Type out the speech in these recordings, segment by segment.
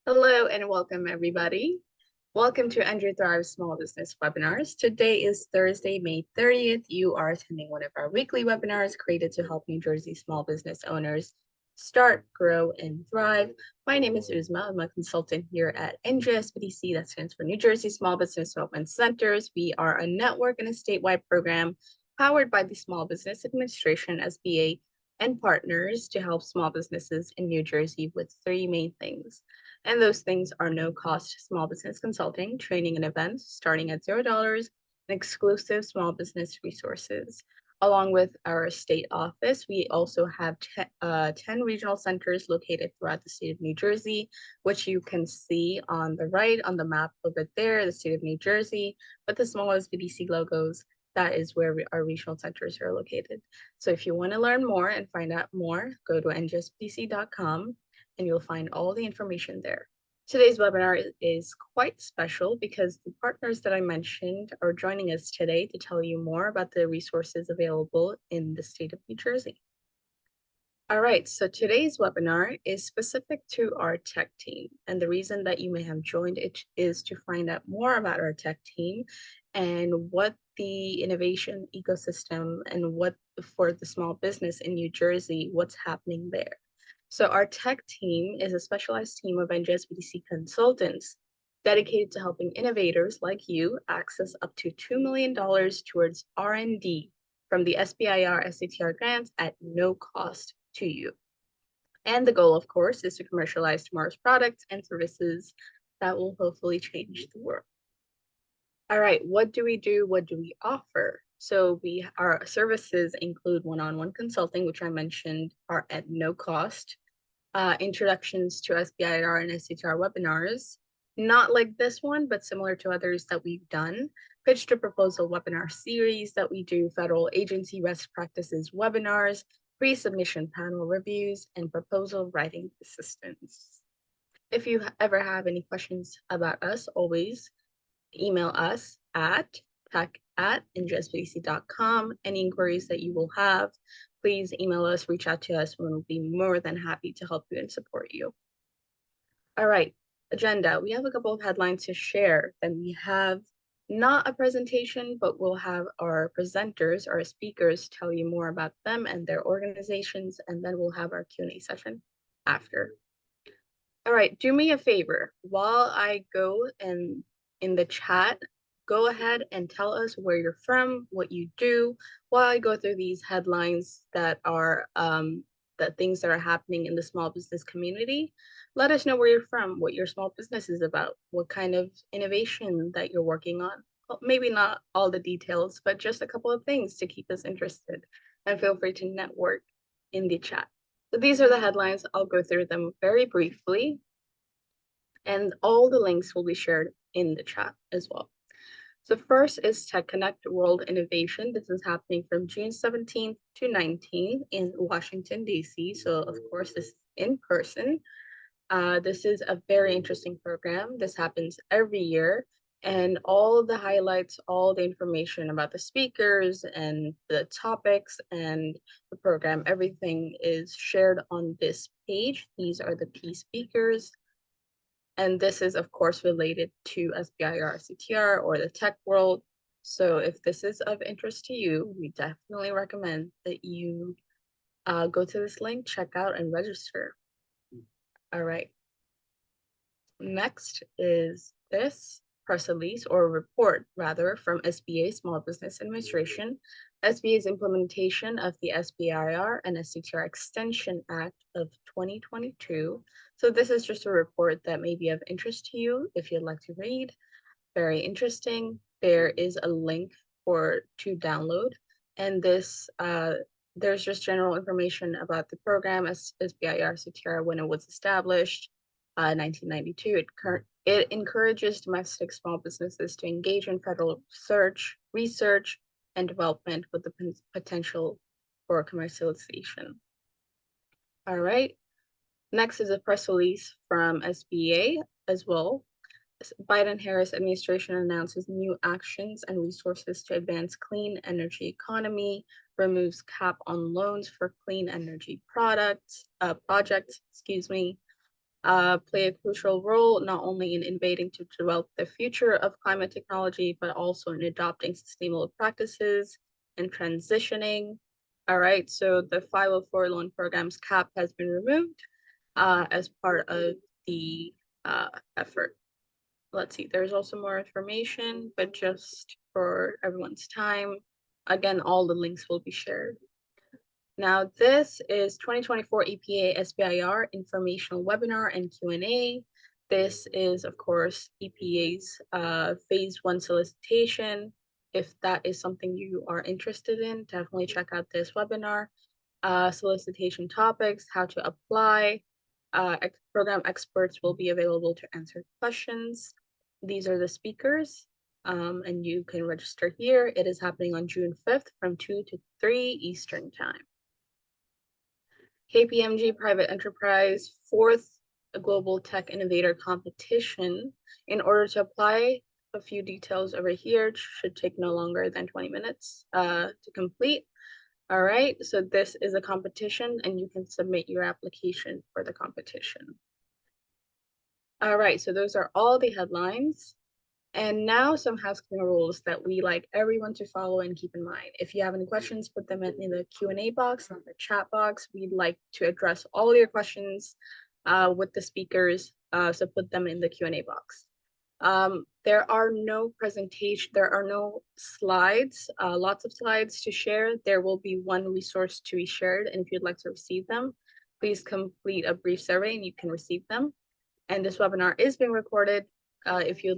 Hello and welcome, everybody. Welcome to Andrew Thrive Small Business Webinars. Today is Thursday, May 30th. You are attending one of our weekly webinars created to help New Jersey small business owners start, grow, and thrive. My name is Uzma. I'm a consultant here at NJSBDC, that stands for New Jersey Small Business Development Centers. We are a network and a statewide program powered by the Small Business Administration, SBA, and partners to help small businesses in New Jersey with three main things. And those things are no cost small business consulting, training and events starting at $0, and exclusive small business resources. Along with our state office, we also have 10 regional centers located throughout the state of New Jersey, which you can see on the right on the map over there, the state of New Jersey, with the small SBDC logos. That is where our regional centers are located. So if you want to learn more and find out more, go to njsbdc.com and you'll find all the information there. Today's webinar is quite special because the partners that I mentioned are joining us today to tell you more about the resources available in the state of New Jersey. All right, so today's webinar is specific to our tech team. And the reason that you may have joined it is to find out more about our tech team and what the innovation ecosystem and what for the small business in New Jersey, what's happening there. So our tech team is a specialized team of NJSBDC consultants dedicated to helping innovators like you access up to $2 million towards R&D from the SBIR STTR grants at no cost to you. And the goal, of course, is to commercialize tomorrow's products and services that will hopefully change the world. All right, what do we do? What do we offer? So our services include one-on-one consulting, which I mentioned are at no cost, introductions to SBIR and STTR webinars, not like this one, but similar to others that we've done, pitch to proposal webinar series that we do, federal agency best practices webinars, pre-submission panel reviews, and proposal writing assistance. If you ever have any questions about us, always email us at tech@njsbdc.com. Any inquiries that you will have, please email us, reach out to us, and we'll be more than happy to help you and support you. All right, agenda. We have a couple of headlines to share. Then we have not a presentation, but we'll have our presenters, our speakers, tell you more about them and their organizations, and then we'll have our Q&A session after. All right, do me a favor. While I go and in the chat, go ahead and tell us where you're from, what you do, while I go through these headlines that are the things that are happening in the small business community. Let us know where you're from, what your small business is about, what kind of innovation that you're working on. Well, maybe not all the details, but just a couple of things to keep us interested. And feel free to network in the chat. So these are the headlines. I'll go through them very briefly. And all the links will be shared in the chat as well. So first is Tech Connect World Innovation. This is happening from June 17th to 19th in Washington, D.C. So of course, this is in person. This is a very interesting program. This happens every year. And all the highlights, all the information about the speakers and the topics and the program, everything is shared on this page. These are the key speakers. And this is, of course, related to SBIR, STTR, or the tech world. So if this is of interest to you, we definitely recommend that you go to this link, check out, and register. All right. Next is this press release or report, rather, from SBA, Small Business Administration, SBA's implementation of the SBIR and STTR Extension Act of 2022. So this is just a report that may be of interest to you if you'd like to read. Very interesting. There is a link to download, and this there's just general information about the program as SBIR STTR when it was established, 1992. It encourages domestic small businesses to engage in federal research, and development with the potential for commercialization. All right. Next is a press release from SBA as well. Biden-Harris administration announces new actions and resources to advance clean energy economy, removes cap on loans for clean energy projects, play a crucial role not only in innovating to develop the future of climate technology, but also in adopting sustainable practices and transitioning. All right, so the 504 loan program's cap has been removed as part of the effort. Let's see, there's also more information, but just for everyone's time, again, all the links will be shared. Now, this is 2024 EPA SBIR informational webinar and Q&A. This is, of course, EPA's phase 1 solicitation. If that is something you are interested in, definitely check out this webinar. Solicitation topics, how to apply. Program experts will be available to answer questions. These are the speakers, and you can register here. It is happening on June 5th from 2 to 3 Eastern Time. KPMG Private Enterprise 4th Global Tech Innovator Competition. In order to apply, a few details over here, should take no longer than 20 minutes to complete. All right, so this is a competition and you can submit your application for the competition. All right, so those are all the headlines. And now some housekeeping rules that we like everyone to follow and keep in mind. If you have any questions, put them in the Q&A box, not the chat box. We'd like to address all your questions with the speakers, so put them in the Q&A box. There are no slides, lots of slides to share. There will be one resource to be shared, and if you'd like to receive them, please complete a brief survey and you can receive them. And this webinar is being recorded. If you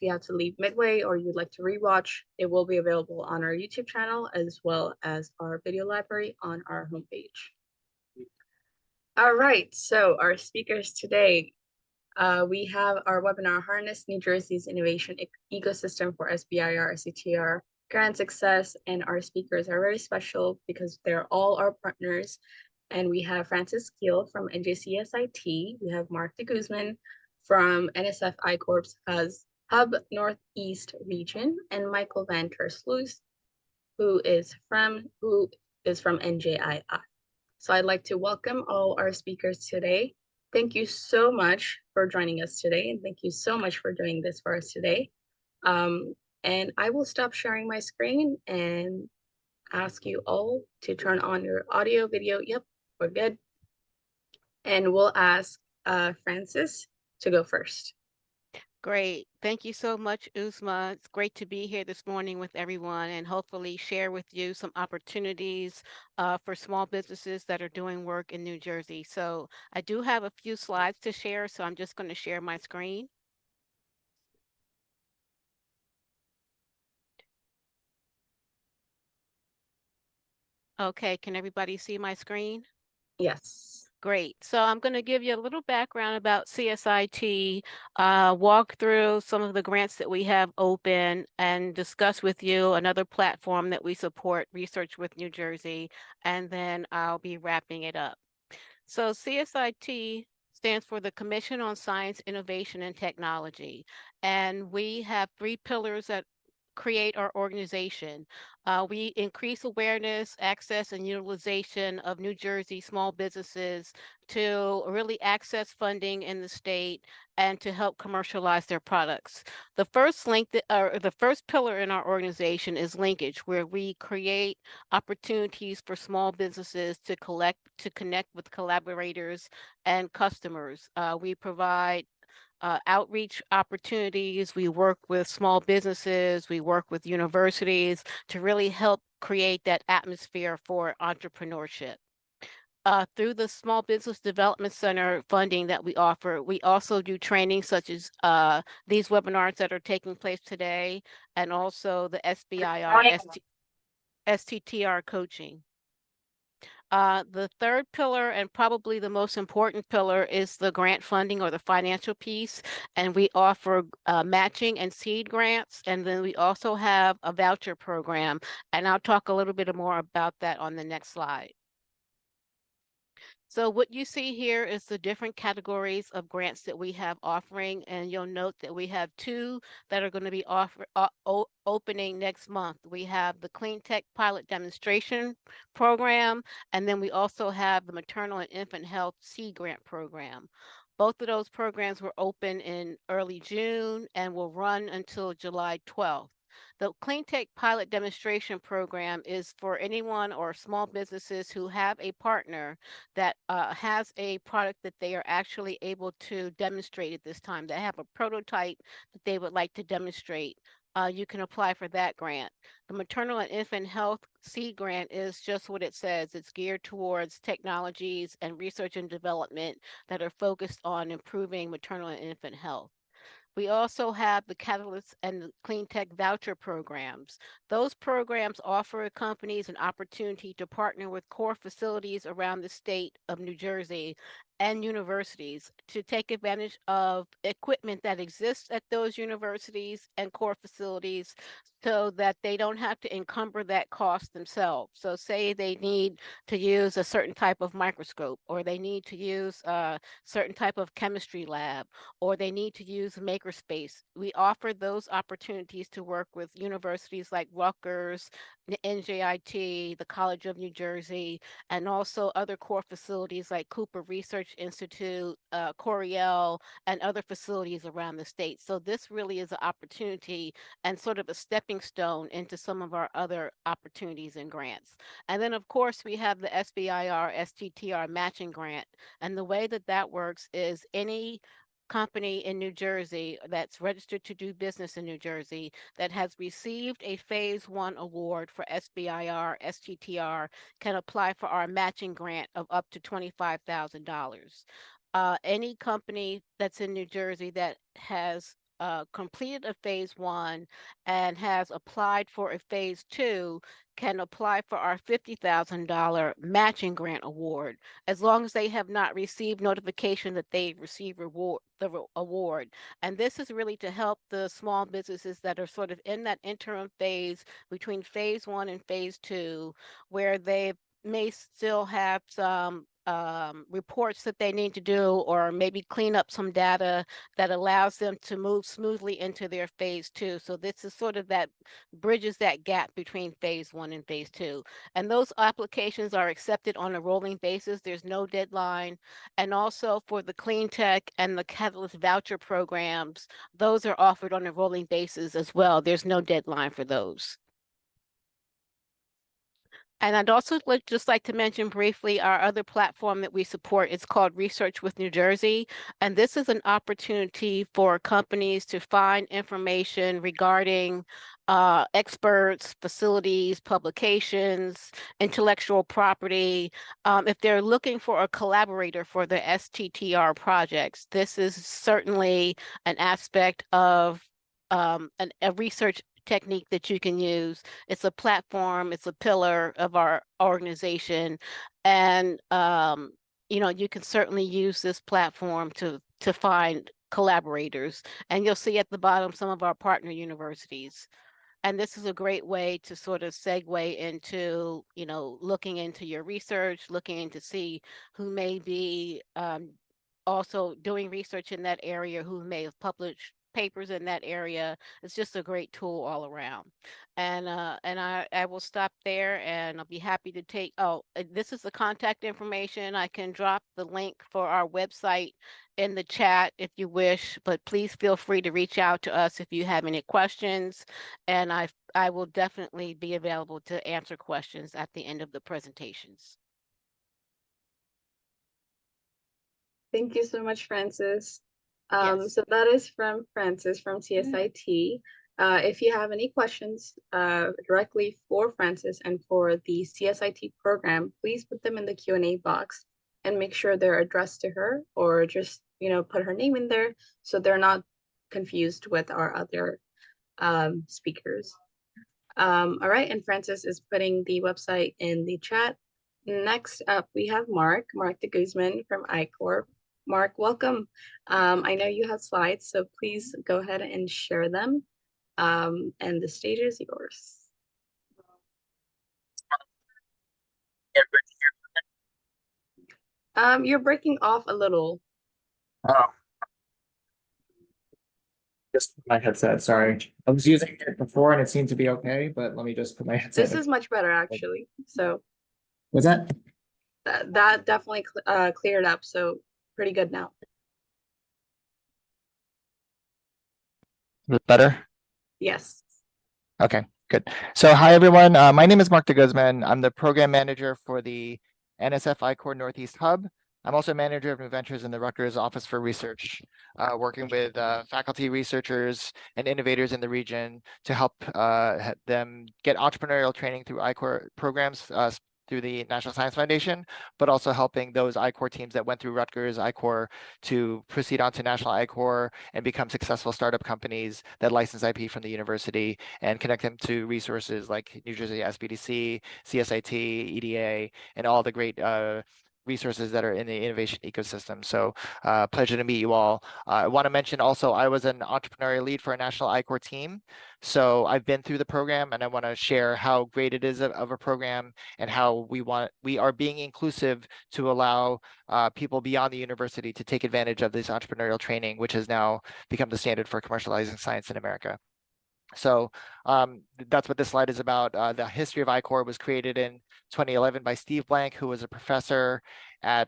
have to leave midway or you'd like to rewatch, it will be available on our YouTube channel as well as our video library on our homepage. All right, so our speakers today, we have our webinar, Harness New Jersey's Innovation Ecosystem for SBIR, STTR, Grant Success, and our speakers are very special because they're all our partners. And we have Frances Keel from NJCSIT, we have Mark DeGuzman from NSF Corp's Hub Northeast Region, and Michael Van Ter Sluis, who is from NJII. So I'd like to welcome all our speakers today. Thank you so much for joining us today, and thank you so much for doing this for us today. And I will stop sharing my screen and ask you all to turn on your audio, video. Yep, we're good. And we'll ask Frances to go first. Great. Thank you so much, Uzma. It's great to be here this morning with everyone and hopefully share with you some opportunities for small businesses that are doing work in New Jersey. So I do have a few slides to share, so I'm just going to share my screen. Okay, can everybody see my screen? Yes. Great. So I'm going to give you a little background about CSIT, walk through some of the grants that we have open, and discuss with you another platform that we support, Research with New Jersey, and then I'll be wrapping it up. So CSIT stands for the Commission on Science, Innovation, and Technology, and we have 3 pillars that create our organization. We increase awareness, access, and utilization of New Jersey small businesses to really access funding in the state and to help commercialize their products. The first the first pillar in our organization is linkage, where we create opportunities for small businesses to connect with collaborators and customers. We provide outreach opportunities. We work with small businesses. We work with universities to really help create that atmosphere for entrepreneurship. Through the Small Business Development Center funding that we offer, we also do training such as these webinars that are taking place today, and also the SBIR, STTR coaching. The third pillar, and probably the most important pillar, is the grant funding or the financial piece. And we offer matching and seed grants. And then we also have a voucher program. And I'll talk a little bit more about that on the next slide. So what you see here is the different categories of grants that we have offering, and you'll note that we have 2 that are going to be opening next month. We have the Clean Tech Pilot Demonstration Program, and then we also have the Maternal and Infant Health Seed Grant Program. Both of those programs were open in early June and will run until July 12th. The Clean Tech Pilot Demonstration Program is for anyone or small businesses who have a partner that has a product that they are actually able to demonstrate at this time. They have a prototype that they would like to demonstrate. You can apply for that grant. The Maternal and Infant Health Seed Grant is just what it says. It's geared towards technologies and research and development that are focused on improving maternal and infant health. We also have the Catalyst and the Clean Tech Voucher programs. Those programs offer companies an opportunity to partner with core facilities around the state of New Jersey and universities to take advantage of equipment that exists at those universities and core facilities so that they don't have to encumber that cost themselves. So say they need to use a certain type of microscope, or they need to use a certain type of chemistry lab, or they need to use makerspace. We offer those opportunities to work with universities like Rutgers, the NJIT, the College of New Jersey, and also other core facilities like Cooper Research Institute, Coriel, and other facilities around the state. So this really is an opportunity and sort of a stepping stone into some of our other opportunities and grants. And then of course we have the SBIR STTR matching grant. And the way that that works is any company in New Jersey that's registered to do business in New Jersey that has received a phase 1 award for SBIR, STTR can apply for our matching grant of up to $25,000. Any company that's in New Jersey that has completed a phase 1 and has applied for a phase 2 can apply for our $50,000 matching grant award, as long as they have not received notification that they received the award. And this is really to help the small businesses that are sort of in that interim phase between phase 1 and phase 2, where they may still have some reports that they need to do, or maybe clean up some data that allows them to move smoothly into their phase 2. So this is sort of that bridges that gap between phase 1 and phase 2. And those applications are accepted on a rolling basis. There's no deadline. And also for the Clean Tech and the Catalyst voucher programs, those are offered on a rolling basis as well. There's no deadline for those. And I'd also just like to mention briefly our other platform that we support. It's called Research with New Jersey. And this is an opportunity for companies to find information regarding experts, facilities, publications, intellectual property. If they're looking for a collaborator for their STTR projects, this is certainly an aspect of a research technique that you can use. It's a platform, it's a pillar of our organization. And you can certainly use this platform to find collaborators. And you'll see at the bottom some of our partner universities. And this is a great way to sort of segue into, looking into your research, looking into see who may be also doing research in that area, who may have published papers in that area. It's just a great tool all around. And I will stop there, and I'll be happy to take, this is the contact information. I can drop the link for our website in the chat if you wish, but please feel free to reach out to us if you have any questions. And I will definitely be available to answer questions at the end of the presentations. Thank you so much, Frances. Yes. So that is from Frances from CSIT. If you have any questions directly for Frances and for the CSIT program, please put them in the Q&A box and make sure they're addressed to her, or just put her name in there so they're not confused with our other speakers. All right, and Frances is putting the website in the chat. Next up, we have Mark DeGuzman from I-Corp. Mark, welcome. I know you have slides, so please go ahead and share them. And the stage is yours. You're breaking off a little. Oh. Just my headset, sorry. I was using it before and it seemed to be okay, but let me just put my headset. This is much better, actually. So was that? That definitely cleared up, so pretty good now. Is it better? Yes. Okay, good. So hi, everyone. My name is Mark DeGuzman. I'm the program manager for the NSF I-Core Northeast Hub. I'm also manager of new ventures in the Rutgers Office for Research, working with faculty, researchers, and innovators in the region to help them get entrepreneurial training through I-Core programs through the National Science Foundation, but also helping those I-Core teams that went through Rutgers I-Core to proceed on to National I-Core and become successful startup companies that license IP from the university and connect them to resources like New Jersey SBDC, CSIT, EDA, and all the great resources that are in the innovation ecosystem. So pleasure to meet you all. I want to mention also, I was an entrepreneurial lead for a national I-Core team. So I've been through the program and I want to share how great it is of a program and how we are being inclusive to allow people beyond the university to take advantage of this entrepreneurial training, which has now become the standard for commercializing science in America. So that's what this slide is about. The history of I-Core was created in 2011 by Steve Blank, who was a professor at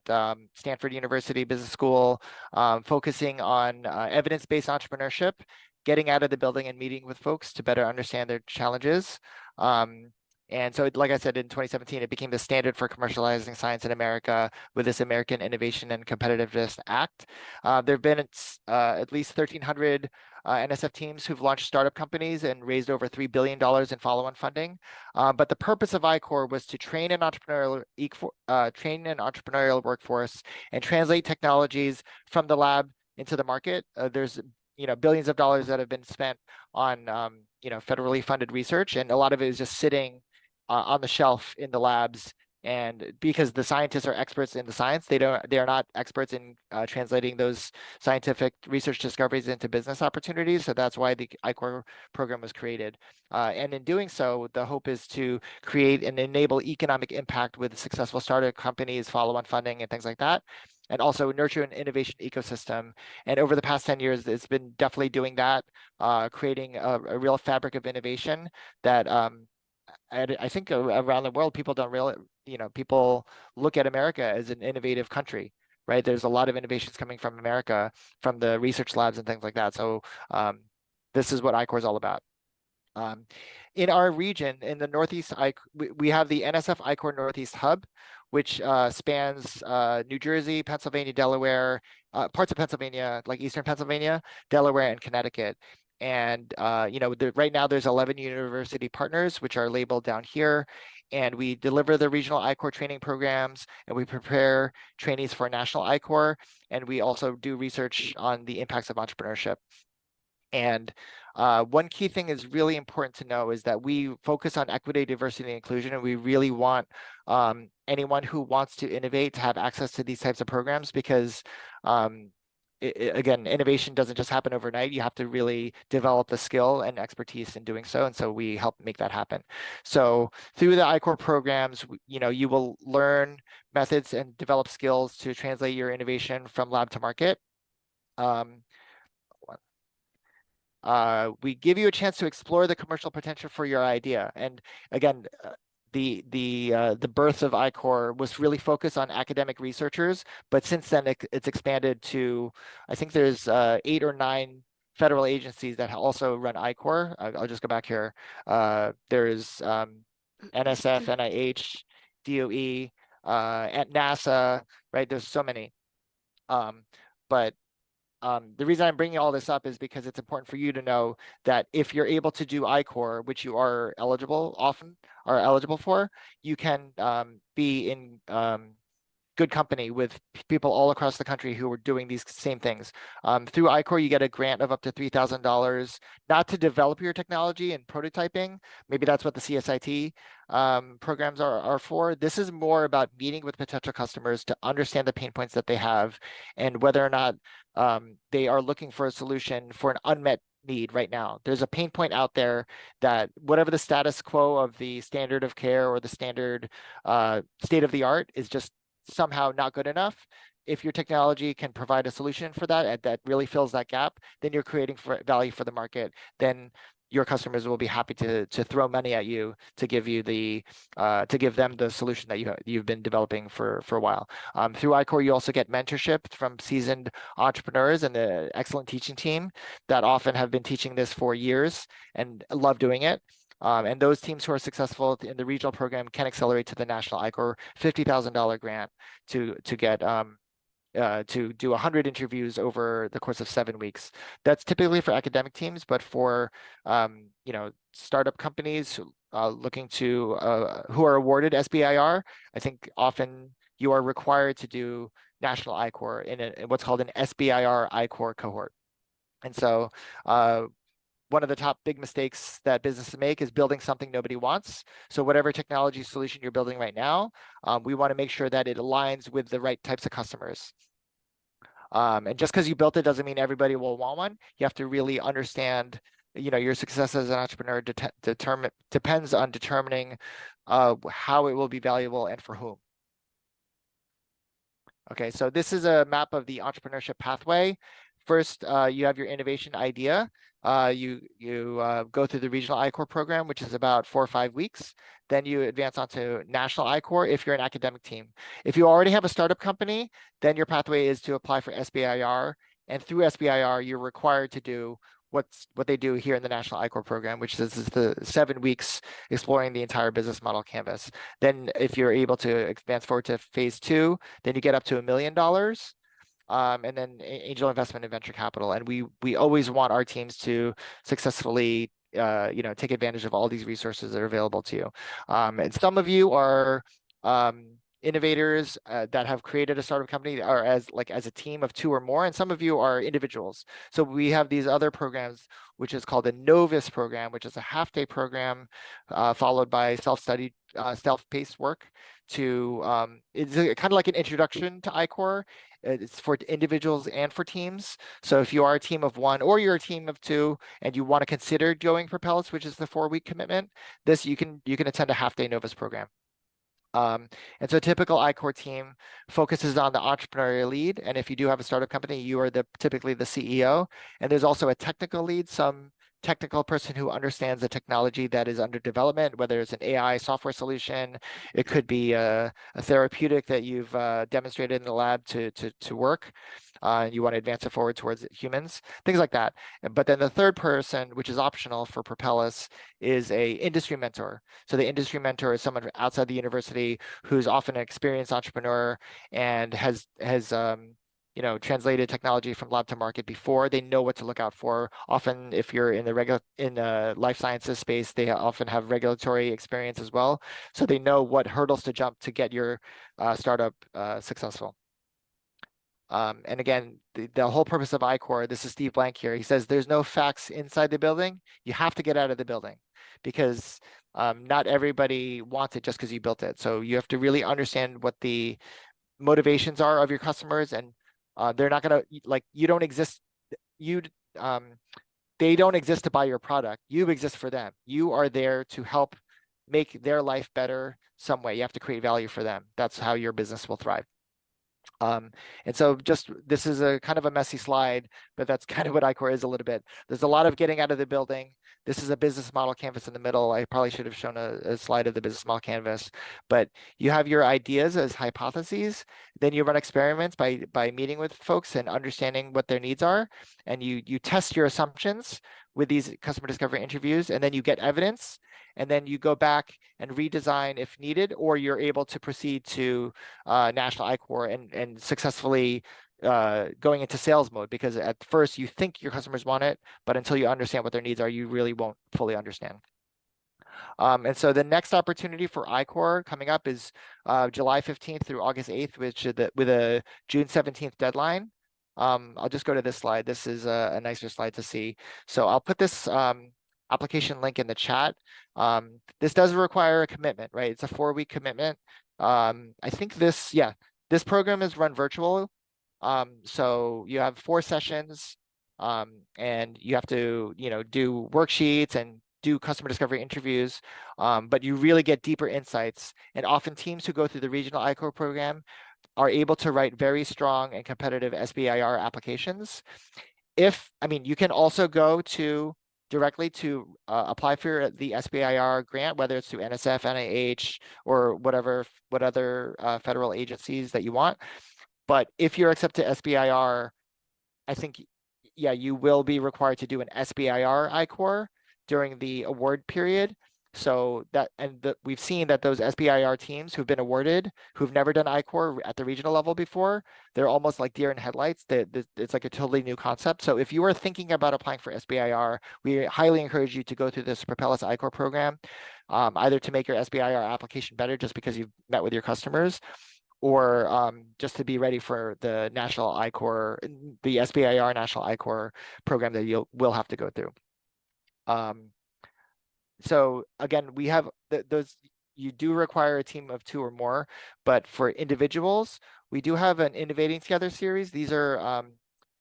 Stanford University Business School, focusing on evidence-based entrepreneurship, getting out of the building and meeting with folks to better understand their challenges. And so, like I said, in 2017, it became the standard for commercializing science in America with this American Innovation and Competitiveness Act. There have been at least 1,300 NSF teams who've launched startup companies and raised over $3 billion in follow-on funding. But the purpose of I-Core was to train an entrepreneurial workforce and translate technologies from the lab into the market. There's billions of dollars that have been spent on federally funded research, and a lot of it is just sitting on the shelf in the labs. And because the scientists are experts in the science, they are not experts in translating those scientific research discoveries into business opportunities. So that's why the I-Core program was created. And in doing so, the hope is to create and enable economic impact with successful startup companies, follow-on funding, and things like that, and also nurture an innovation ecosystem. And over the past 10 years, it's been definitely doing that, creating a real fabric of innovation that I think around the world, people don't really, people look at America as an innovative country, right? There's a lot of innovations coming from America, from the research labs and things like that. So this is what I-Core is all about. In our region, in the Northeast, we have the NSF I-Core Northeast Hub, which spans New Jersey, Pennsylvania, Delaware, parts of Pennsylvania, like Eastern Pennsylvania, Delaware, and Connecticut. And right now there's 11 university partners, which are labeled down here. And we deliver the regional I-Core training programs, and we prepare trainees for national I-Core. And we also do research on the impacts of entrepreneurship. And one key thing is really important to know is that we focus on equity, diversity, and inclusion, and we really want anyone who wants to innovate to have access to these types of programs, because again, innovation doesn't just happen overnight. You have to really develop the skill and expertise in doing so. And so we help make that happen. So through the I-Core programs, you will learn methods and develop skills to translate your innovation from lab to market. We give you a chance to explore the commercial potential for your idea. And again, the birth of I-Core was really focused on academic researchers, but since then it's expanded to, I think there's 8 or 9 federal agencies that also run I-Core. I'll just go back here. There's NSF, NIH, DOE, at NASA, right? There's so many. But the reason I'm bringing all this up is because it's important for you to know that if you're able to do I-Core, which you are eligible for, you can be in good company with people all across the country who are doing these same things. Through I-Core, you get a grant of up to $3,000, not to develop your technology and prototyping. Maybe that's what the CSIT programs are for. This is more about meeting with potential customers to understand the pain points that they have and whether or not they are looking for a solution for an unmet need right now. There's a pain point out there that whatever the status quo of the standard of care or the standard state of the art is just somehow not good enough. If your technology can provide a solution for that really fills that gap, then you're creating value for the market. Then your customers will be happy to throw money at you to give you to give them the solution that you've been developing for a while. Through iCore, you also get mentorship from seasoned entrepreneurs and the excellent teaching team that often have been teaching this for years and love doing it. And those teams who are successful in the regional program can accelerate to the national iCore $50,000 grant to get to do 100 interviews over the course of 7 weeks. That's typically for academic teams, but for startup companies looking to who are awarded SBIR, I think often you are required to do national iCore in what's called an SBIR iCore cohort. And so one of the top big mistakes that businesses make is building something nobody wants. So whatever technology solution you're building right now, we want to make sure that it aligns with the right types of customers. And just because you built it doesn't mean everybody will want one. You have to really understand, your success as an entrepreneur depends on determining how it will be valuable and for whom. Okay, so this is a map of the entrepreneurship pathway. First, you have your innovation idea. You go through the regional iCore program, which is about 4 or 5 weeks. Then you advance onto national iCore if you're an academic team. If you already have a startup company, then your pathway is to apply for SBIR. And through SBIR, you're required to do what they do here in the National iCore program, which is the 7 weeks exploring the entire business model canvas. Then if you're able to advance forward to phase 2, then you get up to $1 million. And then angel investment and venture capital. And we always want our teams to successfully take advantage of all these resources that are available to you. And some of you are innovators that have created a startup company or as a team of 2 or more, and some of you are individuals. So we have these other programs, which is called a Novus program, which is a half-day program followed by self-study, self-paced work to it's kind of like an introduction to iCore. It's for individuals and for teams. So if you are a team of 1 or you're a team of 2 and you want to consider going Propels, which is the 4-week commitment, you can attend a half-day Novus program. And so a typical iCore team focuses on the entrepreneurial lead. And if you do have a startup company, you are typically the CEO. And there's also a technical lead, some technical person who understands the technology that is under development, whether it's an AI software solution, it could be a therapeutic that you've demonstrated in the lab to work. You want to advance it forward towards humans, things like that. But then the third person, which is optional for Propellus, is a industry mentor. So the industry mentor is someone outside the university who's often an experienced entrepreneur and has translated technology from lab to market before. They know what to look out for. Often, if you're in the life sciences space, they often have regulatory experience as well. So they know what hurdles to jump to get your startup successful. And again, the whole purpose of iCore, this is Steve Blank here. He says there's no facts inside the building. You have to get out of the building because not everybody wants it just because you built it. So you have to really understand what the motivations are of your customers, and they're not gonna you don't exist. They don't exist to buy your product. You exist for them. You are there to help make their life better some way. You have to create value for them. That's how your business will thrive. And so this is a kind of a messy slide, but that's kind of what iCore is a little bit. There's a lot of getting out of the building. This is a business model canvas in the middle. I probably should have shown a slide of the business model canvas, but you have your ideas as hypotheses. Then you run experiments by meeting with folks and understanding what their needs are. And you test your assumptions with these customer discovery interviews, and then you get evidence, and then you go back and redesign if needed, or you're able to proceed to national iCore and successfully going into sales mode, because at first you think your customers want it, but until you understand what their needs are, you really won't fully understand. And so the next opportunity for iCore coming up is July 15th through August 8th, with a June 17th deadline. I'll just go to this slide. This is a nicer slide to see. So I'll put this application link in the chat. This does require a commitment, right? It's a 4-week commitment. I think this program is run virtual. So you have 4 sessions, and you have to, do worksheets and do customer discovery interviews, but you really get deeper insights. And often teams who go through the regional iCore program are able to write very strong and competitive SBIR applications. You can also go to directly to apply for the SBIR grant, whether it's through NSF, NIH, or what other federal agencies that you want. But if you're accepted to SBIR, I think, yeah, you will be required to do an SBIR I-Corps during the award period. So that, we've seen that those SBIR teams who've been awarded, who've never done I-Corps at the regional level before, they're almost like deer in headlights. It's like a totally new concept. So if you are thinking about applying for SBIR, we highly encourage you to go through this Propel Us I-Corps program, either to make your SBIR application better just because you've met with your customers, or just to be ready for the national I-Corps, the SBIR national I-Corps program that will have to go through. So again, we have those, you do require a team of 2 or more, but for individuals, we do have an Innovating Together series. These are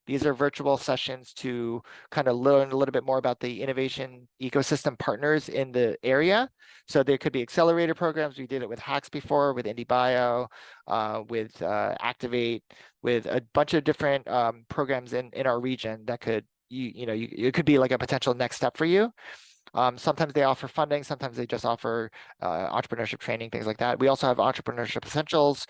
virtual sessions to kind of learn a little bit more about the innovation ecosystem partners in the area. So there could be accelerator programs. We did it with Hacks before, with IndieBio, with Activate, with a bunch of different programs in our region that could, it could be like a potential next step for you. Sometimes they offer funding, sometimes they just offer entrepreneurship training, things like that. We also have Entrepreneurship Essentials,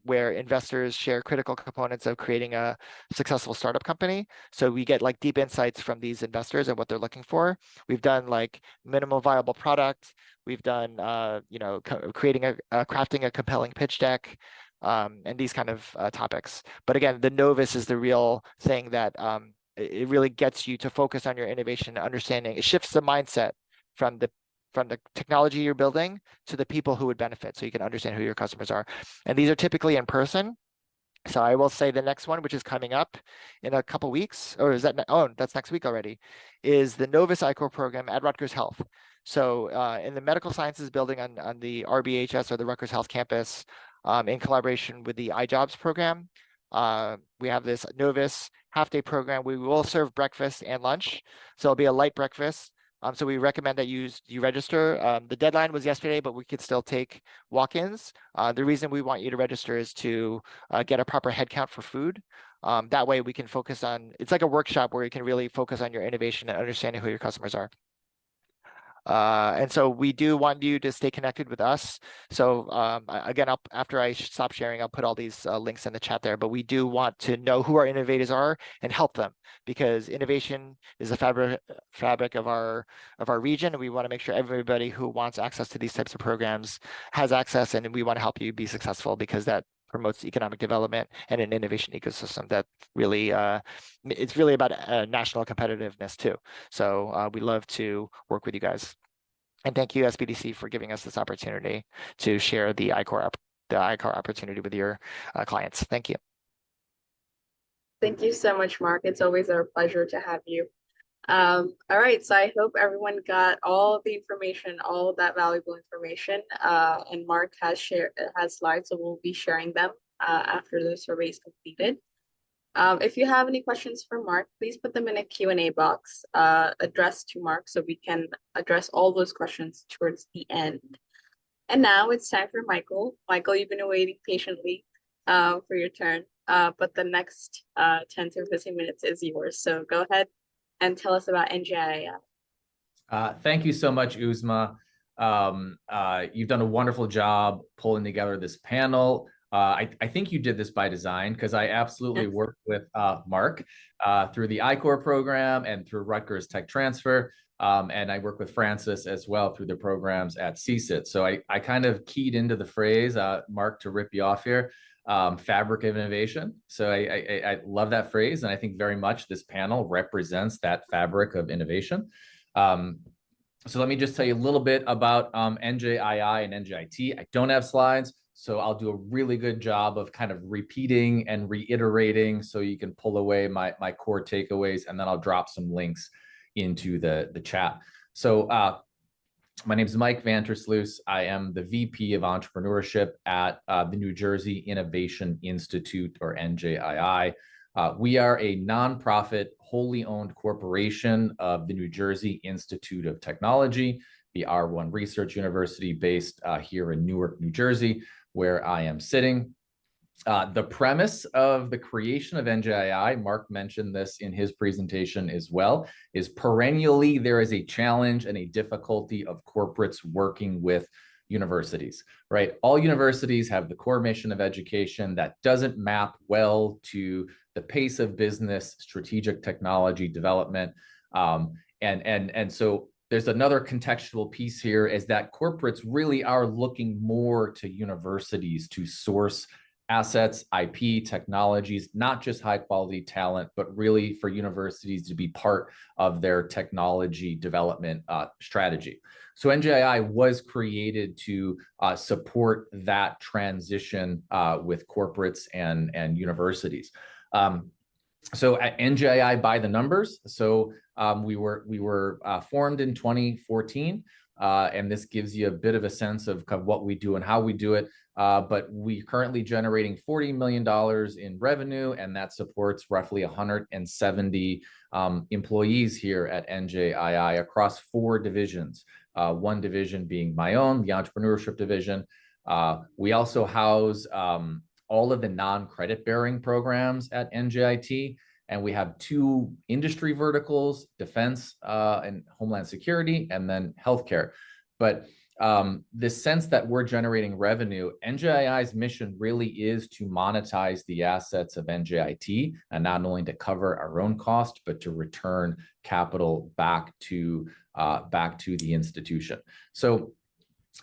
where investors share critical components of creating a successful startup company. So we get like deep insights from these investors and what they're looking for. We've done like minimal viable product. We've done, crafting a compelling pitch deck, and these kind of topics. But again, the novice is the real thing that it really gets you to focus on your innovation and understanding. It shifts the mindset from the technology you're building to the people who would benefit, so you can understand who your customers are. And these are typically in person. So I will say the next one, which is coming up in a couple weeks, or is that, that's next week already, is the Novus I-Corps program at Rutgers Health. So in the medical sciences building on the RBHS, or the Rutgers Health campus, in collaboration with the iJobs program, we have this Novus half-day program. We will serve breakfast and lunch, so it'll be a light breakfast. So we recommend that you register. The deadline was yesterday, but we could still take walk-ins. The reason we want you to register is to get a proper head count for food. That way we can focus on, it's like a workshop where you can really focus on your innovation and understanding who your customers are. And so we do want you to stay connected with us. So again, after I stop sharing, I'll put all these links in the chat there, but we do want to know who our innovators are and help them, because innovation is the fabric of our region. And we want to make sure everybody who wants access to these types of programs has access, and we want to help you be successful, because that promotes economic development and an innovation ecosystem that really, it's really about national competitiveness too. So we love to work with you guys. And thank you, SBDC, for giving us this opportunity to share the I-Corps opportunity with your clients. Thank you. Thank you so much, Mark. It's always our pleasure to have you. All right, so I hope everyone got all the information, all of that valuable information, and Mark has slides, so we'll be sharing them after the survey is completed. If you have any questions for Mark, please put them in a Q&A box addressed to Mark, so we can address all those questions towards the end. And now it's time for Michael. Michael, you've been waiting patiently for your turn, but the next 10 to 15 minutes is yours. So go ahead and tell us about NJII. Thank you so much, Uzma. You've done a wonderful job pulling together this panel. I think you did this by design, because I absolutely worked with Mark through the I-Corps program and through Rutgers Tech Transfer. And I work with Frances as well through the programs at CSIT. So I kind of keyed into the phrase, Mark, to rip you off here, fabric of innovation. So I love that phrase. And I think very much this panel represents that fabric of innovation. So let me just tell you a little bit about NJII and NJIT. I don't have slides, so I'll do a really good job of kind of repeating and reiterating, so you can pull away my core takeaways, and then I'll drop some links into the chat. So my name is Mike Van Ter Sluis. I am the VP of Entrepreneurship at the New Jersey Innovation Institute, or NJII. We are a nonprofit, wholly owned corporation of the New Jersey Institute of Technology, the R1 Research University, based here in Newark, New Jersey, where I am sitting. The premise of the creation of NJII, Mark mentioned this in his presentation as well, is perennially there is a challenge and a difficulty of corporates working with universities, right? All universities have the core mission of education that doesn't map well to the pace of business, strategic technology development. And so there's another contextual piece here, is that corporates really are looking more to universities to source assets, IP, technologies, not just high quality talent, but really for universities to be part of their technology development strategy. So NJII was created to support that transition with corporates and universities. So at NJII by the numbers, so we were formed in 2014. And this gives you a bit of a sense of kind of what we do and how we do it. But we're currently generating $40 million in revenue, and that supports roughly 170 employees here at NJII across 4 divisions. One division being my own, the entrepreneurship division. We also house all of the non-credit bearing programs at NJIT. And we have 2 industry verticals, defense and homeland security, and then healthcare. But the sense that we're generating revenue, NJII's mission really is to monetize the assets of NJIT, and not only to cover our own cost, but to return capital back to the institution. So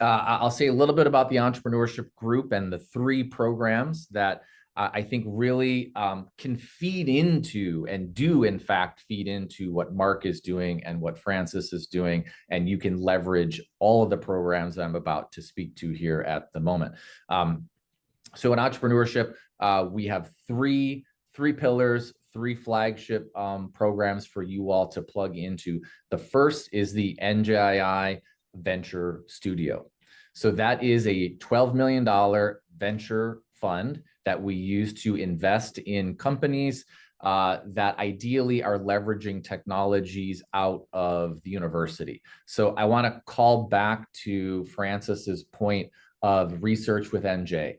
I'll say a little bit about the entrepreneurship group and the 3 programs that I think really can feed into, and do in fact feed into, what Mark is doing and what Frances is doing, and you can leverage all of the programs that I'm about to speak to here at the moment. So in entrepreneurship, we have three pillars, 3 flagship programs for you all to plug into. The first is the NJII Venture Studio. So that is a $12 million venture fund that we use to invest in companies that ideally are leveraging technologies out of the university. So I want to call back to Frances's point of research with NJ.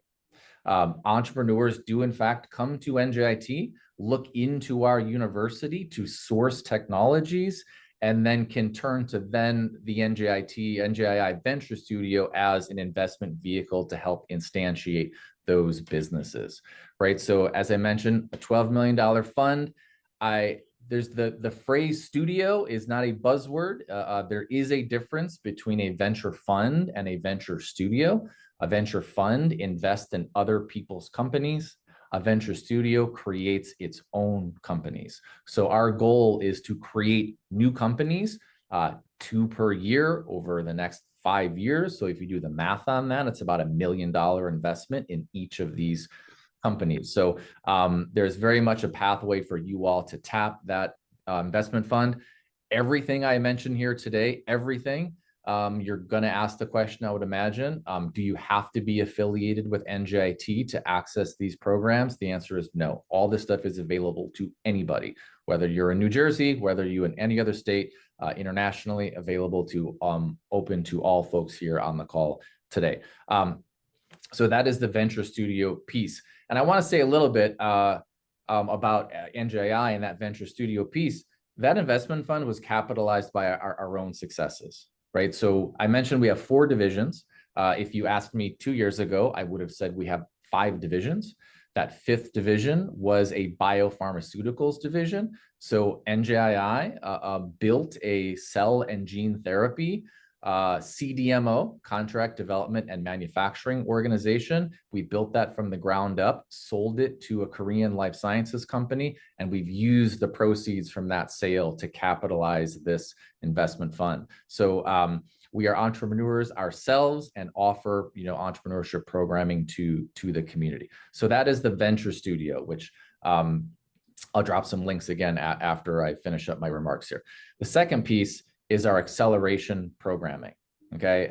Entrepreneurs do in fact come to NJIT, look into our university to source technologies, and then can turn to the NJII Venture Studio as an investment vehicle to help instantiate those businesses, right? So as I mentioned, a $12 million fund. There's the phrase studio is not a buzzword. There is a difference between a venture fund and a venture studio. A venture fund invests in other people's companies. A venture studio creates its own companies. So our goal is to create new companies, 2 per year over the next 5 years. So if you do the math on that, it's about $1 million investment in each of these companies. So there's very much a pathway for you all to tap that investment fund. Everything I mentioned here today, everything, you're going to ask the question, I would imagine, do you have to be affiliated with NJIT to access these programs? The answer is no. All this stuff is available to anybody, whether you're in New Jersey, whether you're in any other state, internationally available to open to all folks here on the call today. So that is the Venture Studio piece. And I want to say a little bit about NJI and that Venture Studio piece. That investment fund was capitalized by our own successes, right? So I mentioned we have 4 divisions. If you asked me 2 years ago, I would have said we have 5 divisions. That 5th division was a biopharmaceuticals division. So NJII built a cell and gene therapy CDMO, contract development and manufacturing organization. We built that from the ground up, sold it to a Korean life sciences company, and we've used the proceeds from that sale to capitalize this investment fund. So we are entrepreneurs ourselves and offer, entrepreneurship programming to the community. So that is the Venture Studio, which I'll drop some links again after I finish up my remarks here. The second piece is our acceleration programming, okay?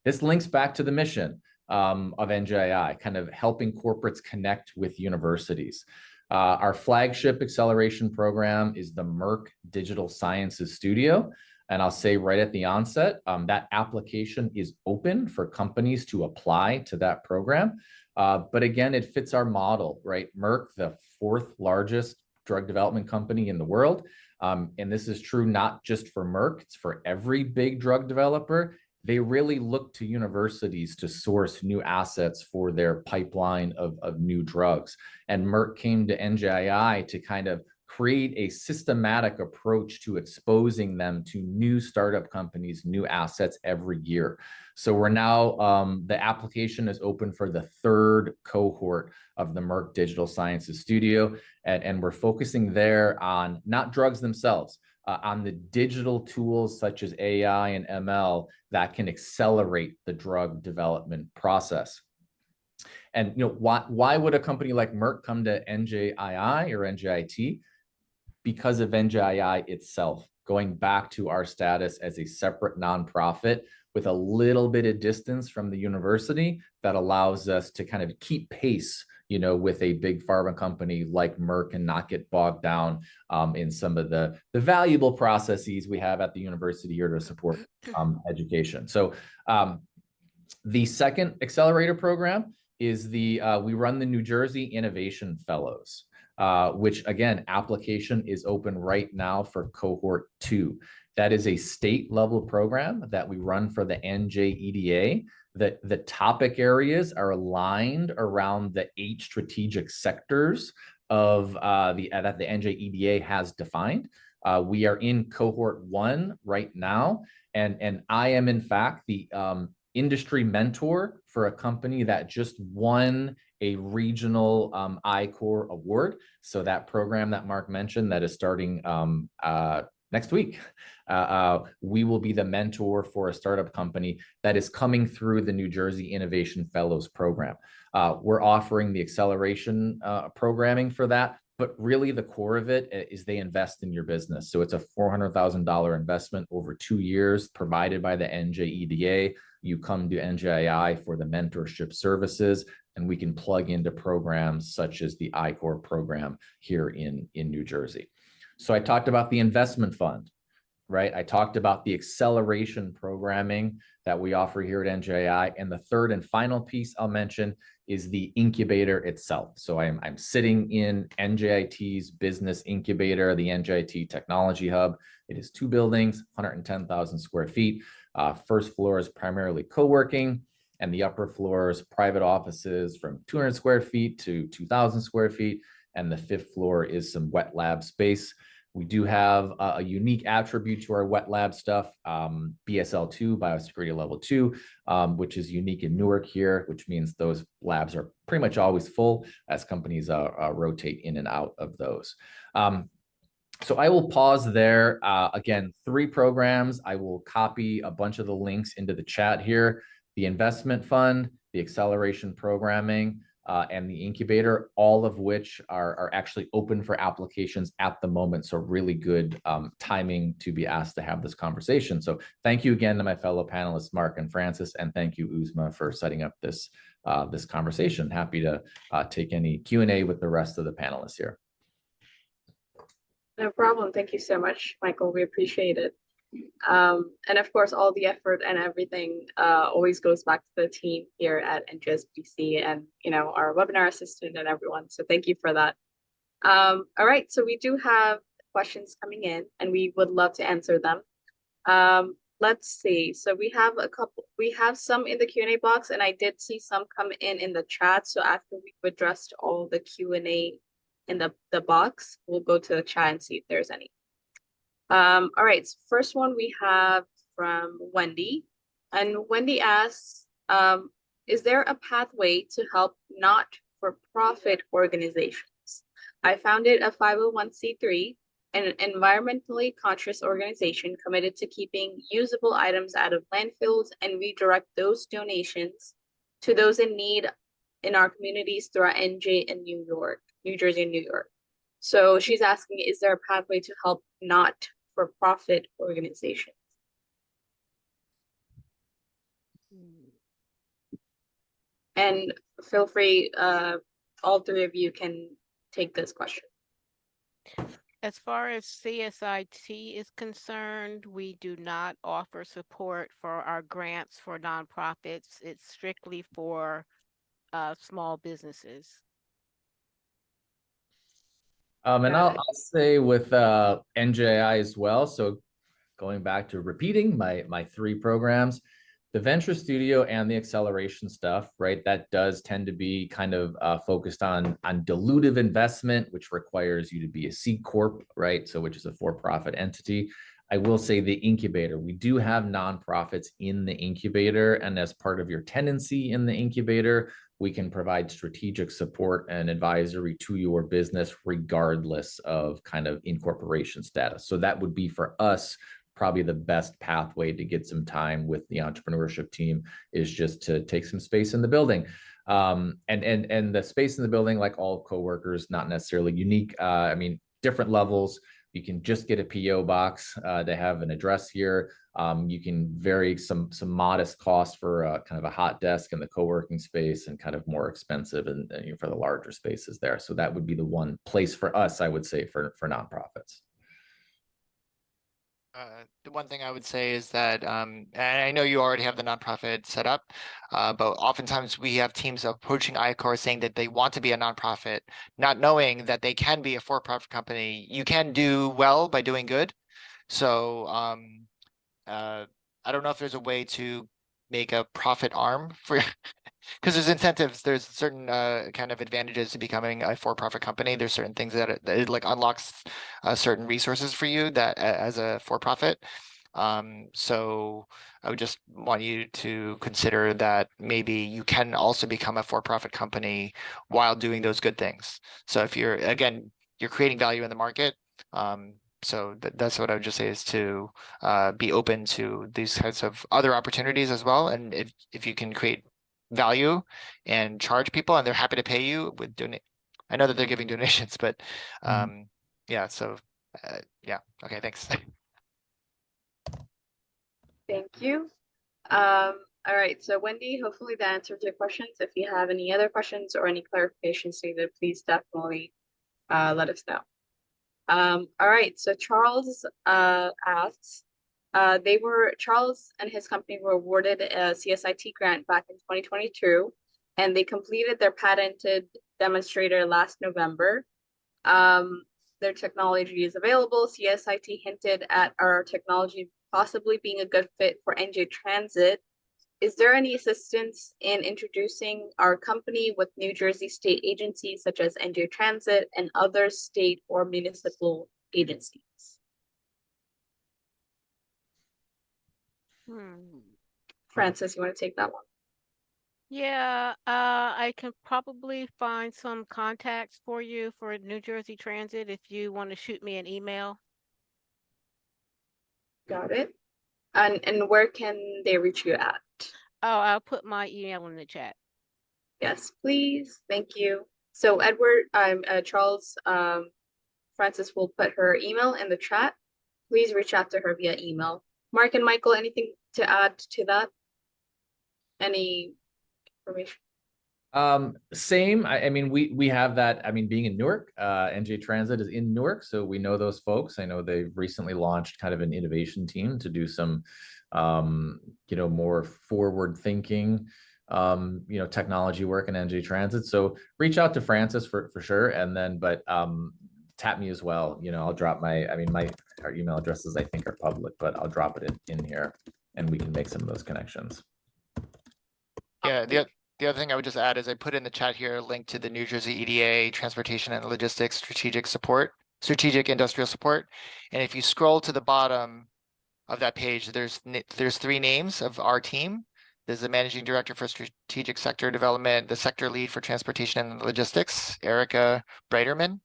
This links back to the mission of NJII, kind of helping corporates connect with universities. Our flagship acceleration program is the Merck Digital Sciences Studio. And I'll say right at the onset, that application is open for companies to apply to that program. But again, it fits our model, right? Merck, the 4th largest drug development company in the world. And this is true not just for Merck, it's for every big drug developer. They really look to universities to source new assets for their pipeline of new drugs. And Merck came to NJII to kind of create a systematic approach to exposing them to new startup companies, new assets every year. So we're now, the application is open for the 3rd cohort of the Merck Digital Sciences Studio. And we're focusing there on not drugs themselves, on the digital tools such as AI and ML that can accelerate the drug development process. And why would a company like Merck come to NJII or NJIT? Because of NJII itself, going back to our status as a separate nonprofit with a little bit of distance from the university that allows us to kind of keep pace, with a big pharma company like Merck and not get bogged down in some of the valuable processes we have at the university here to support education. So the second accelerator program is we run the New Jersey Innovation Fellows. Which again, application is open right now for cohort 2. That is a state level program that we run for the NJEDA. The topic areas are aligned around the 8 strategic sectors of that the NJEDA has defined. We are in cohort 1 right now, and I am in fact the industry mentor for a company that just won a regional I-Core award. So that program that Mark mentioned that is starting next week, we will be the mentor for a startup company that is coming through the New Jersey Innovation Fellows program. We're offering the acceleration programming for that, but really the core of it is they invest in your business. So it's a $400,000 investment over 2 years provided by the NJEDA. You come to NJII for the mentorship services, and we can plug into programs such as the I-Core program here in New Jersey. So I talked about the investment fund, right? I talked about the acceleration programming that we offer here at NJII. And the third and final piece I'll mention is the incubator itself. So I'm sitting in NJIT's business incubator, the NJIT Technology Hub. It is 2 buildings, 110,000 square feet. First floor is primarily co-working, and the upper floor is private offices from 200 square feet to 2,000 square feet. And the 5th floor is some wet lab space. We do have a unique attribute to our wet lab stuff, BSL2, Biosecurity Level 2, which is unique in Newark here, which means those labs are pretty much always full as companies rotate in and out of those. So I will pause there. Again, 3 programs. I will copy a bunch of the links into the chat here. The investment fund, the acceleration programming, and the incubator, all of which are actually open for applications at the moment. So really good timing to be asked to have this conversation. So thank you again to my fellow panelists, Mark and Frances, and thank you, Uzma, for setting up this, this conversation. Happy to take any Q&A with the rest of the panelists here. No problem. Thank you so much, Michael. We appreciate it. And of course, all the effort and everything always goes back to the team here at NJSBDC and, our webinar assistant and everyone. So thank you for that. All right, so we do have questions coming in and we would love to answer them. Let's see. So we have some in the Q&A box, and I did see some come in the chat. So after we've addressed all the Q&A in the box, we'll go to the chat and see if there's any. All right, so first one we have from Wendy, and Wendy asks, is there a pathway to help not-for-profit organizations? I founded a 501c3, an environmentally conscious organization committed to keeping usable items out of landfills and redirect those donations to those in need in our communities throughout NJ and New Jersey and New York. So she's asking, is there a pathway to help not-for-profit organizations? And feel free, all 3 of you can take this question. As far as CSIT is concerned, we do not offer support for our grants for nonprofits. It's strictly for small businesses. And Got it. I'll say with NJII as well. So going back to repeating my three programs, the Venture Studio and the acceleration stuff, right? That does tend to be kind of focused on dilutive investment, which requires you to be a C Corp, right? So which is a for-profit entity. I will say the incubator, we do have nonprofits in the incubator, and as part of your tenancy in the incubator, we can provide strategic support and advisory to your business regardless of kind of incorporation status. So that would be for us probably the best pathway to get some time with the entrepreneurship team is just to take some space in the building. And the space in the building, like all coworkers, not necessarily unique. I mean, different levels. You can just get a PO box to have an address here. You can vary some modest costs for kind of a hot desk in the co-working space, and kind of more expensive and for the larger spaces there. So that would be the one place for us, I would say, for nonprofits. The one thing I would say is that, and I know you already have the nonprofit set up, but oftentimes we have teams approaching ICOR saying that they want to be a nonprofit, not knowing that they can be a for-profit company. You can do well by doing good. So I don't know if there's a way to make a profit arm for because there's incentives, there's certain kind of advantages to becoming a for-profit company. There's certain things that it like unlocks certain resources for you that as a for-profit. So I would just want you to consider that maybe you can also become a for-profit company while doing those good things. So if you're, again, you're creating value in the market. So that's what I would just say, is to be open to these types of other opportunities as well. And if you can create value and charge people and they're happy to pay you with donate, I know that they're giving donations, but yeah, so yeah, okay, thanks. Thank you. All right, so Wendy, hopefully that answered your questions. If you have any other questions or any clarifications needed, please definitely let us know. All right, so Charles asks, Charles and his company were awarded a CSIT grant back in 2022, and they completed their patented demonstrator last November. Their technology is available. CSIT hinted at our technology possibly being a good fit for NJ Transit. Is there any assistance in introducing our company with New Jersey state agencies such as NJ Transit and other state or municipal agencies? Frances, you want to take that one? Yeah, I can probably find some contacts for you for New Jersey Transit if you want to shoot me an email. Got it. And where can they reach you at? Oh, I'll put my email in the chat. Yes, please. Thank you. So Edward, Charles, Frances will put her email in the chat. Please reach out to her via email. Mark and Michael, anything to add to that? Any information? Same. I mean, we have that. I mean, being in Newark, NJ Transit is in Newark, so we know those folks. I know they've recently launched kind of an innovation team to do some, more forward thinking, technology work in NJ Transit. So reach out to Frances for sure, and then, but tap me as well. I'll drop our email addresses I think are public, but I'll drop it in here, and we can make some of those connections. Yeah, the other thing I would just add is I put in the chat here a link to the New Jersey EDA Transportation and Logistics Strategic Industrial Support. And if you scroll to the bottom of that page, there's three names of our team. There's the Managing Director for Strategic Sector Development, the Sector Lead for Transportation and Logistics, Erica Breiterman,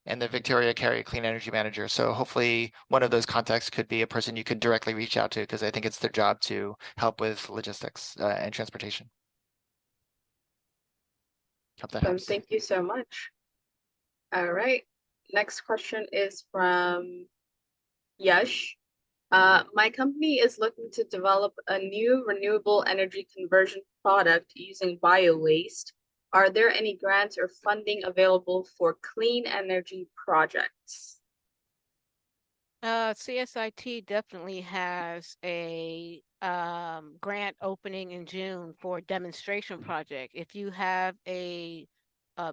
and the Victoria Carey Clean Energy Manager. So hopefully one of those contacts could be a person you could directly reach out to, because I think it's their job to help with logistics and transportation. Hope that helps. Thank you so much. All right. Next question is from Yash. My company is looking to develop a new renewable energy conversion product using bio-waste. Are there any grants or funding available for clean energy projects? CSIT definitely has a grant opening in June for a demonstration project. If you have a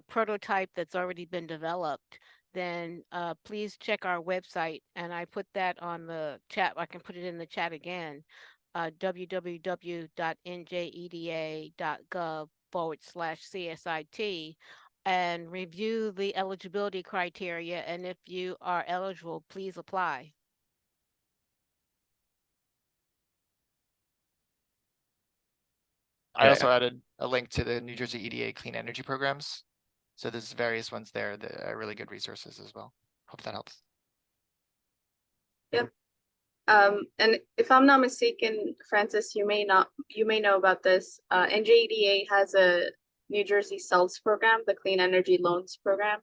prototype that's already been developed, then please check our website. And I put that on the chat. I can put it in the chat again. www.njeda.gov/CSIT, and review the eligibility criteria. And if you are eligible, please apply. I Yeah, also added a link to the New Jersey EDA clean energy programs. So there's various ones there that are really good resources as well. Hope that helps. Yep. And if I'm not mistaken, Francis, you may know about this. NJDA has a New Jersey SELS program, the Clean Energy Loans Program.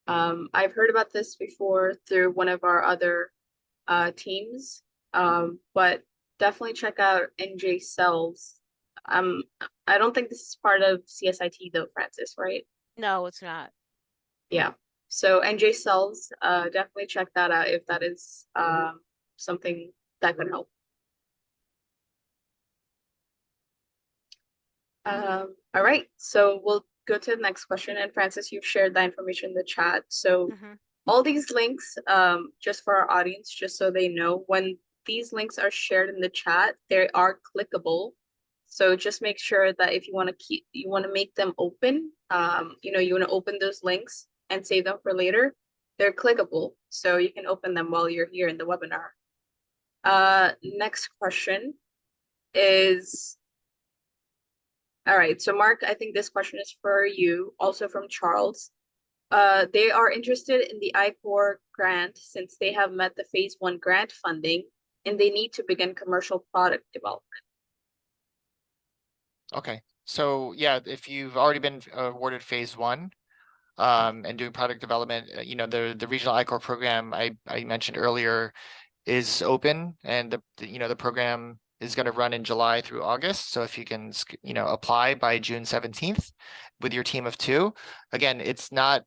I've heard about this before through one of our other teams, but definitely check out NJ SELS. I don't think this is part of CSIT though, Francis, right? No, it's not. Yeah. So NJ SELS, definitely check that out if that is something that could help. All right, so we'll go to the next question. And Francis, you've shared that information in the chat. So all these links, just for our audience, just so they know, when these links are shared in the chat, they are clickable. So just make sure that if you want to make them open, you want to open those links and save them for later, they're clickable. So you can open them while you're here in the webinar. Next question is, all right, so Mark, I think this question is for you, also from Charles. They are interested in the I-Corps grant since they have met the phase 1 grant funding and they need to begin commercial product development. Okay, so yeah, if you've already been awarded phase 1 and doing product development, the regional I-Corps program I mentioned earlier is open, and the program is going to run in July through August. So if you can, apply by June 17th with your team of 2, again, it's not,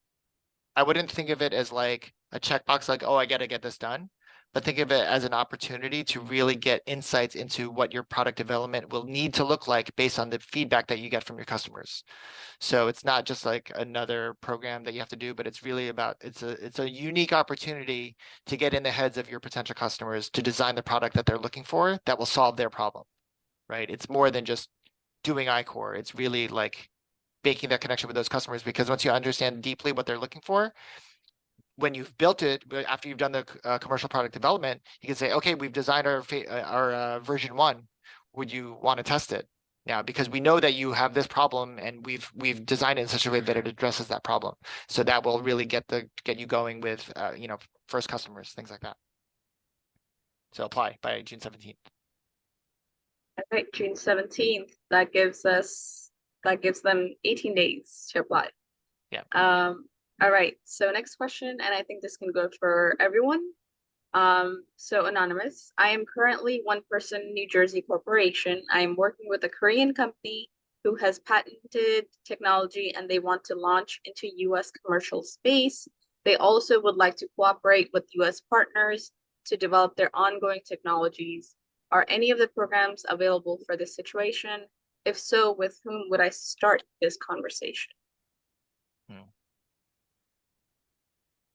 I wouldn't think of it as like a checkbox, like, oh, I got to get this done, but think of it as an opportunity to really get insights into what your product development will need to look like based on the feedback that you get from your customers. So it's not just like another program that you have to do, but it's really about, it's a unique opportunity to get in the heads of your potential customers to design the product that they're looking for that will solve their problem, right? It's more than just doing I-Corps. It's really like making that connection with those customers, because once you understand deeply what they're looking for, when you've built it, after you've done the commercial product development, you can say, okay, we've designed our version 1. Would you want to test it now? Because we know that you have this problem, and we've designed it in such a way that it addresses that problem. So that will really get you going with first customers, things like that. So apply by June 17th. All right, June 17th. That gives them 18 days to apply. Yeah. All right, so next question, and I think this can go for everyone. So anonymous, I am currently one person New Jersey corporation. I am working with a Korean company who has patented technology and they want to launch into US commercial space. They also would like to cooperate with US partners to develop their ongoing technologies. Are any of the programs available for this situation? If so, with whom would I start this conversation?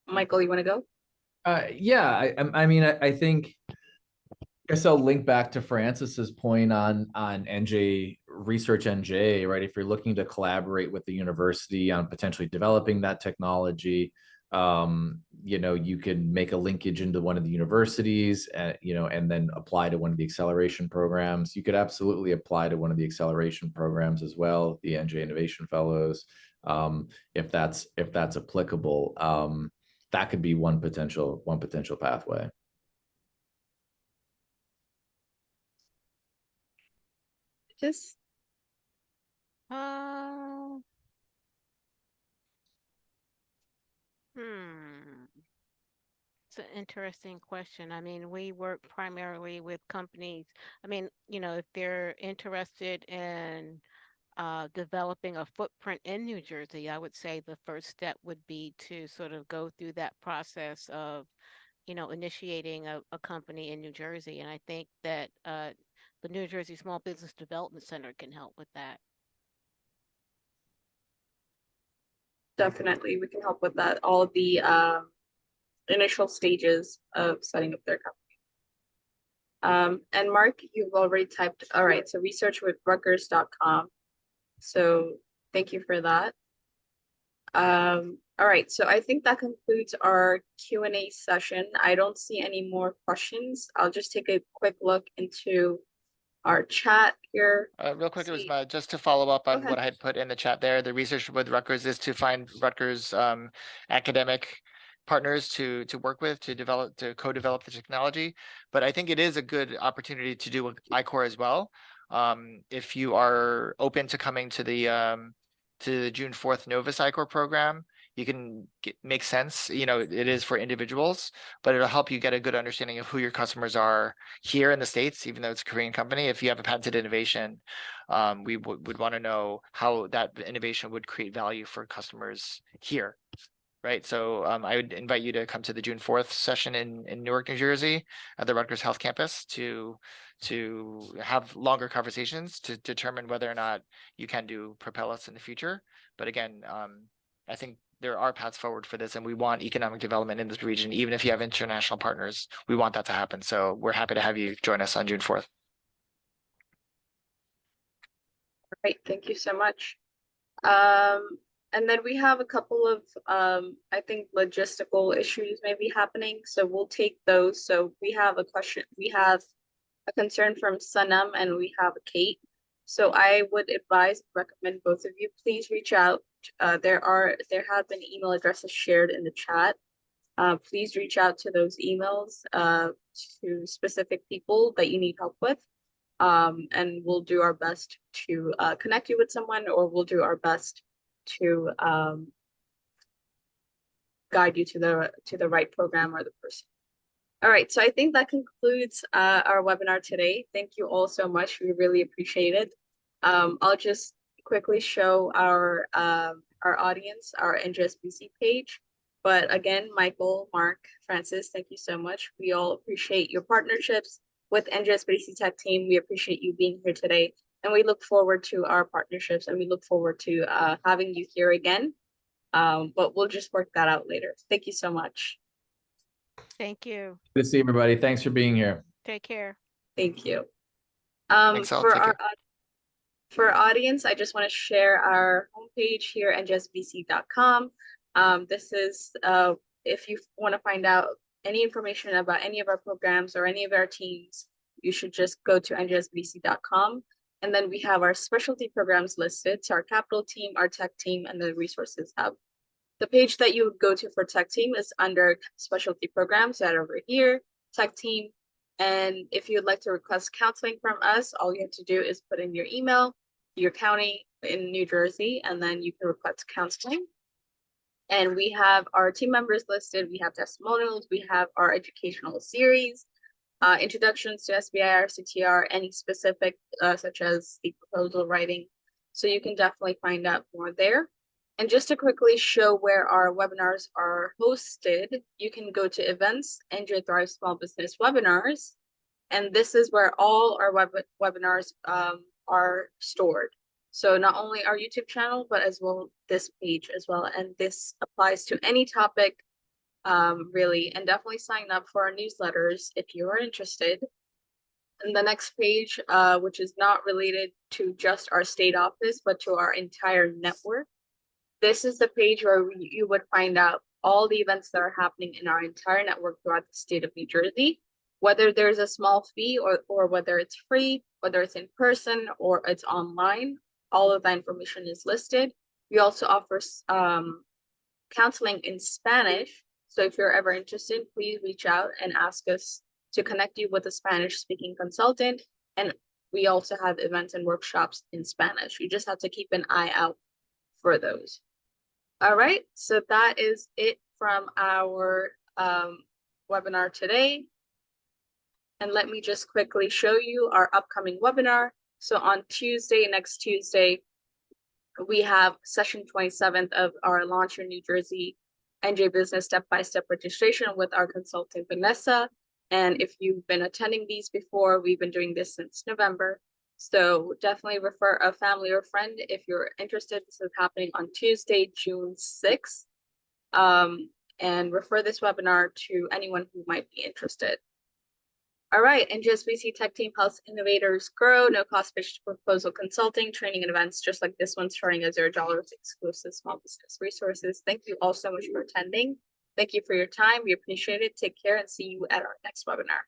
Michael, you want to go? Yeah, I mean, I think, I guess I'll link back to Frances's point on NJ Research NJ, right? If you're looking to collaborate with the university on potentially developing that technology, you can make a linkage into one of the universities, and then apply to one of the acceleration programs. You could absolutely apply to one of the acceleration programs as well, the NJ Innovation Fellows, if that's applicable. That could be one potential pathway. Just It's an interesting question. I mean, we work primarily with companies. I mean, if they're interested in developing a footprint in New Jersey, I would say the first step would be to sort of go through that process of initiating a company in New Jersey. And I think that the New Jersey Small Business Development Center can help with that. Definitely, we can help with that. All the initial stages of setting up their company. And Mark, you've already typed, all right, so research with Rutgers.com. So thank you for that. All right, so I think that concludes our Q&A session. I don't see any more questions. I'll just take a quick look into our chat here. Real quick, it was just to follow up on Okay. what I had put in the chat there. The research with Rutgers is to find Rutgers academic partners to work with, to co-develop the technology. But I think it is a good opportunity to do with I-Corps as well. If you are open to coming to the June 4th Novus I-Corps program, you can make sense. It is for individuals, but it'll help you get a good understanding of who your customers are here in the States, even though it's a Korean company. If you have a patented innovation, we would want to know how that innovation would create value for customers here. Right. So I would invite you to come to the June 4th session in Newark, New Jersey at the Rutgers Health Campus to have longer conversations to determine whether or not you can do Propel Us in the future. But again, I think there are paths forward for this, and we want economic development in this region. Even if you have international partners, we want that to happen. So we're happy to have you join us on June 4th. Great, thank you so much. And then we have a couple of, I think, logistical issues maybe happening. So we'll take those. So we have a question, we have a concern from Sanam, and we have a Kate. So I would recommend both of you, please reach out. There have been email addresses shared in the chat. Please reach out to those emails to specific people that you need help with. And we'll do our best to connect you with someone, or we'll do our best to guide you to the right program or the person. All right, so I think that concludes our webinar today. Thank you all so much. We really appreciate it. I'll just quickly show our audience, our NJSBDC page. But again, Michael, Mark, Francis, thank you so much. We all appreciate your partnerships with NJSBDC Tech Team. We appreciate you being here today. And we look forward to our partnerships, and we look forward to having you here again. But we'll just work that out later. Thank you so much. Thank you. Good to see everybody. Thanks for being here. Take care. Thank you. Thanks all. For our audience, I just want to share our homepage here at njsbdc.com. This is if you want to find out any information about any of our programs or any of our teams, you should just go to njsbdc.com. And then we have our specialty programs listed. So our capital team, our tech team, and the resources hub. The page that you would go to for tech team is under specialty programs, that over here, tech team. And if you'd like to request counseling from us, all you have to do is put in your email, your county in New Jersey, and then you can request counseling. And we have our team members listed. We have testimonials. We have our educational series, introductions to SBIR, STTR, any specific, such as the proposal writing. So you can definitely find out more there. And just to quickly show where our webinars are hosted, you can go to events, NJ Thrive Small Business Webinars. And this is where all our webinars are stored. So not only our YouTube channel, but as well this page as well. And this applies to any topic, really. And definitely sign up for our newsletters if you are interested. And the next page, which is not related to just our state office, but to our entire network. This is the page where you would find out all the events that are happening in our entire network throughout the state of New Jersey, whether there's a small fee or whether it's free, whether it's in person or it's online. All of that information is listed. We also offer counseling in Spanish. So if you're ever interested, please reach out and ask us to connect you with a Spanish-speaking consultant. And we also have events and workshops in Spanish. You just have to keep an eye out for those. All right, so that is it from our webinar today. And let me just quickly show you our upcoming webinar. So on Tuesday, next Tuesday, we have session 27th of our Launch Your New Jersey NJ Business Step-by-Step registration with our consultant, Vanessa. And if you've been attending these before, we've been doing this since November. So definitely refer a family or friend if you're interested. This is happening on Tuesday, June 6th. And refer this webinar to anyone who might be interested. All right, NJSBDC Tech Team helps innovators grow, no cost pitch proposal consulting, training and events just like this one, starting at $0, exclusive small business resources. Thank you all so much for attending. Thank you for your time. We appreciate it. Take care and see you at our next webinar.